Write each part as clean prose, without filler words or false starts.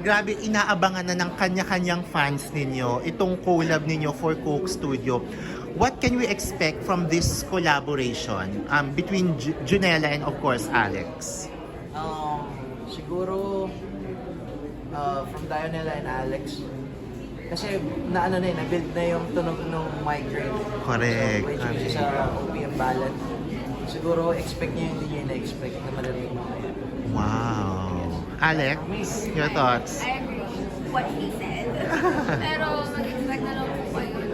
grabe, inaabangan na ng kanya-kanyang fans ninyo itong collab ninyo for Coke Studio. What can we expect from this collaboration between Junella and of course Alex? Siguro from Dionella and Alex, kasi na-build na yung tunog ng migraine. Correct. So, which is sa opium ballad. Siguro expect niya yung hindi niya na-expect na marinig mamaya. Wow. Alex, your thoughts? I agree what he said. Pero mag-expect na lang po kayo ng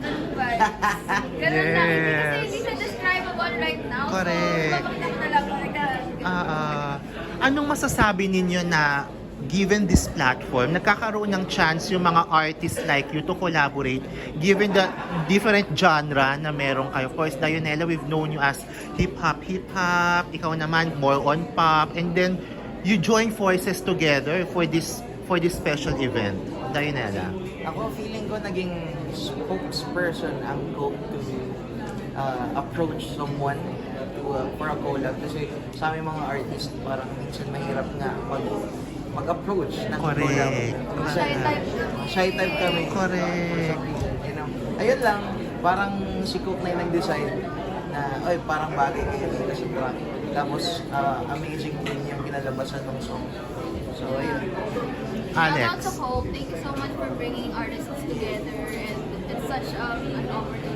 ganun ba? Ganun lang. Hindi siya describable right now. Correct. So, mapakita ko na lang. Anong masasabi ninyo na given this platform, nagkakaroon ng chance yung mga artists like you to collaborate given the different genre na meron kayo? Of course, Dionella, we've known you as hip-hop. Ikaw naman, more on pop. And then, you join forces together for this special event. Dionella? Ako, feeling ko naging spokesperson ang Coke to approach someone for a collab. Kasi sa aming mga artist, parang minsan mahirap nga mag-approach ng collab. Shy type kami. Correct. You know, ayun lang, parang si Coke na yung nag-decide na, oy, parang bagay kayo dito sa track. Tapos, amazing din yung kinalabasan ng song. So, ayun. Alex? Shout out to Hope. Thank you so much for bringing artists together, and it's such an honor